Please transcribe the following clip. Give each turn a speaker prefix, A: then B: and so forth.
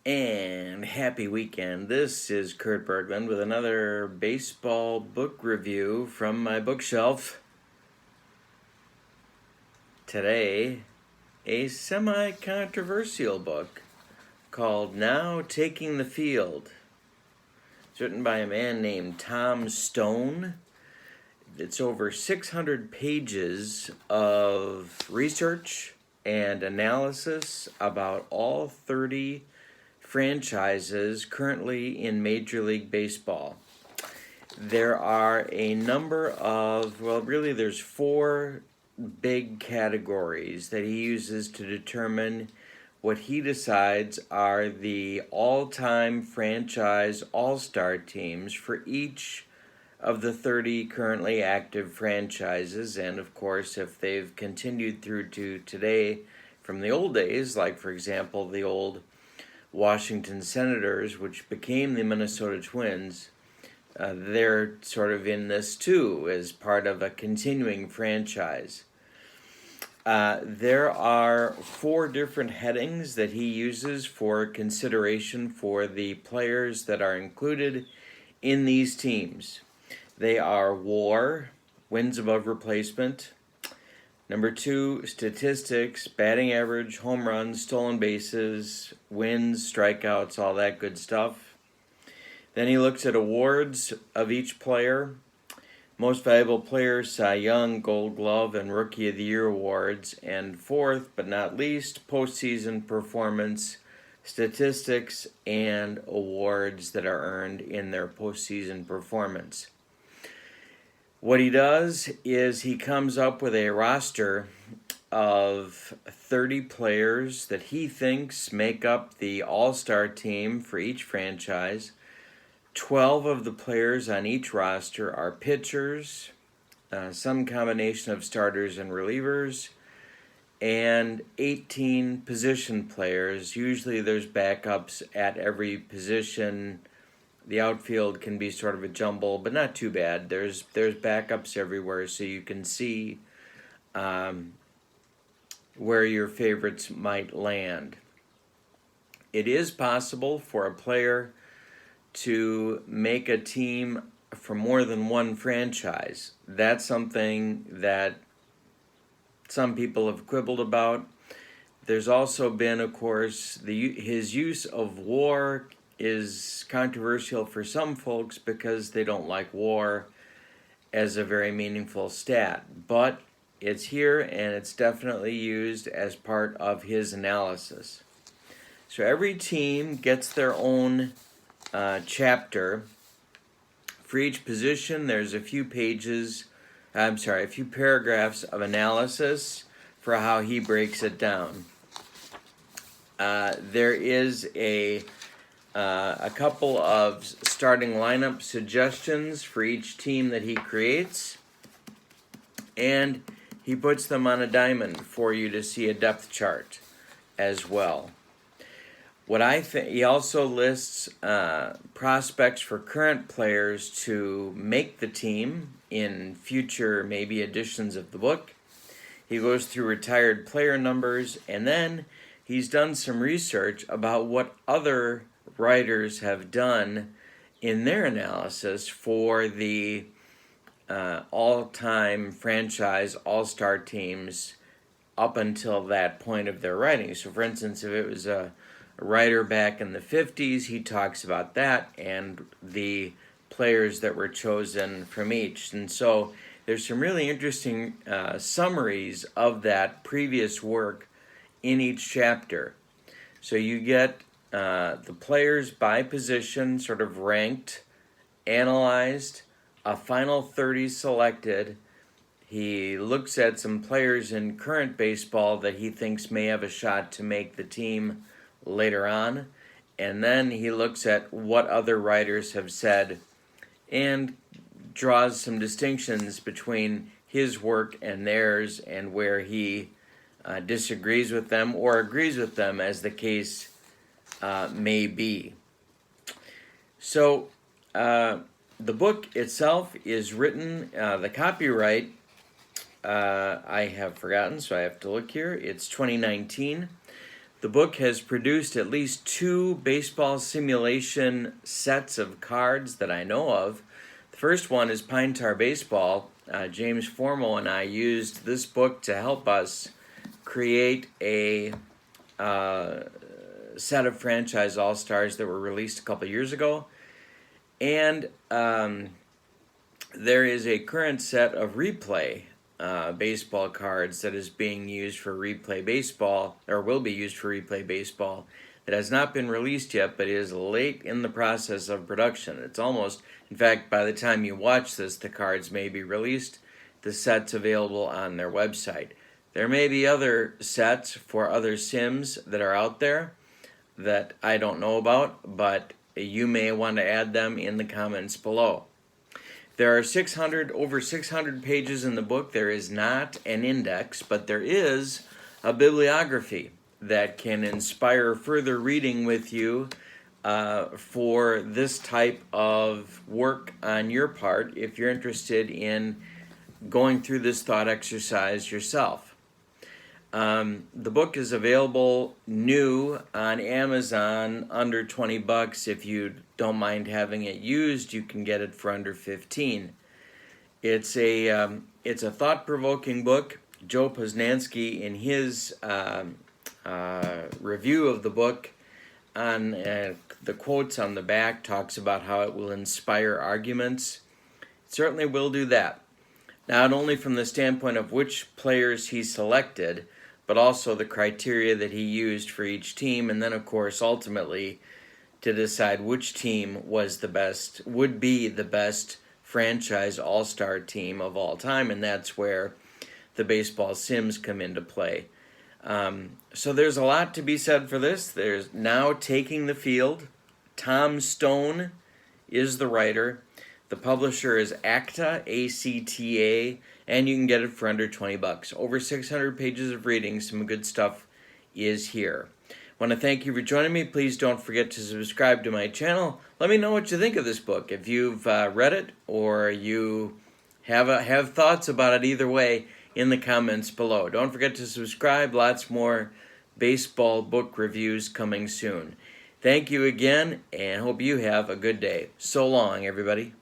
A: And happy weekend. This is Kurt Bergland with another baseball book review from my bookshelf. Today, a semi-controversial book called Now Taking the Field. It's written by a man named Tom Stone. It's over 600 pages of research and analysis about all 30 franchises currently in Major League Baseball. There are a number of, there's four big categories that he uses to determine what he decides are the all-time franchise all-star teams for each of the 30 currently active franchises. And of course, if they've continued through to today from the old days, like for example the old Washington Senators, which became the Minnesota Twins, they're sort of in this too as part of a continuing franchise. There are four different headings that he uses for consideration for the players that are included in these teams. They are WAR, wins above replacement. Number 2, statistics, batting average, home runs, stolen bases, wins, strikeouts, all that good stuff. Then he looks at awards of each player. Most valuable player, Cy Young, Gold Glove, and Rookie of the Year awards. And fourth, but not least, postseason performance, statistics, and awards that are earned in their postseason performance. What he does is he comes up with a roster of 30 players that he thinks make up the all-star team for each franchise. 12 of the players on each roster are pitchers, some combination of starters and relievers, and 18 position players. Usually there's backups at every position. The outfield can be sort of a jumble, but not too bad. There's backups everywhere, so you can see where your favorites might land. It is possible for a player to make a team for more than one franchise. That's something that some people have quibbled about. There's also been, of course, his use of WAR is controversial for some folks because they don't like WAR as a very meaningful stat. But it's here and it's definitely used as part of his analysis. So every team gets their own chapter. For each position, there's a few paragraphs of analysis for how he breaks it down. There is a couple of starting lineup suggestions for each team that he creates, and he puts them on a diamond for you to see a depth chart as well. He also lists prospects for current players to make the team in future maybe editions of the book. He goes through retired player numbers, and then he's done some research about what other writers have done in their analysis for the all-time franchise all-star teams up until that point of their writing. So for instance, if it was a writer back in the 50s, he talks about that and the players that were chosen from each. And so there's some really interesting summaries of that previous work in each chapter. So you get the players by position sort of ranked, analyzed, a final 30 selected. He looks at some players in current baseball that he thinks may have a shot to make the team later on, and then he looks at what other writers have said and draws some distinctions between his work and theirs and where he disagrees with them or agrees with them, as the case may be. So the book itself is written, the copyright I have forgotten, so I have to look here. It's 2019. The book has produced at least 2 baseball simulation sets of cards that I know of. The first one is Pine Tar Baseball. James Formo and I used this book to help us create a set of franchise all-stars that were released a couple years ago. And there is a current set of replay baseball cards that is being used for replay baseball, or will be used for replay baseball, that has not been released yet, but is late in the process of production. It's almost, in fact, by the time you watch this, the cards may be released. The set's available on their website. There may be other sets for other sims that are out there that I don't know about, but you may want to add them in the comments below. There are over 600 pages in the book. There is not an index, but there is a bibliography that can inspire further reading with you for this type of work on your part if you're interested in going through this thought exercise yourself. The book is available new on Amazon under $20. If you don't mind having it used, you can get it for under $15. It's a thought-provoking book. Joe Posnanski, in his review of the book, on the quotes on the back, talks about how it will inspire arguments. It certainly will do that. Not only from the standpoint of which players he selected, but also the criteria that he used for each team, and then, of course, ultimately to decide which team was the best, would be the best franchise all-star team of all time, and that's where the baseball sims come into play. So there's a lot to be said for this. There's now Taking the Field. Tom Stone is the writer. The publisher is ACTA, A-C-T-A, and you can get it for under $20. Over 600 pages of reading. Some good stuff is here. I want to thank you for joining me. Please don't forget to subscribe to my channel. Let me know what you think of this book. If you've read it or you have thoughts about it, either way, in the comments below. Don't forget to subscribe. Lots more baseball book reviews coming soon. Thank you again, and hope you have a good day. So long, everybody.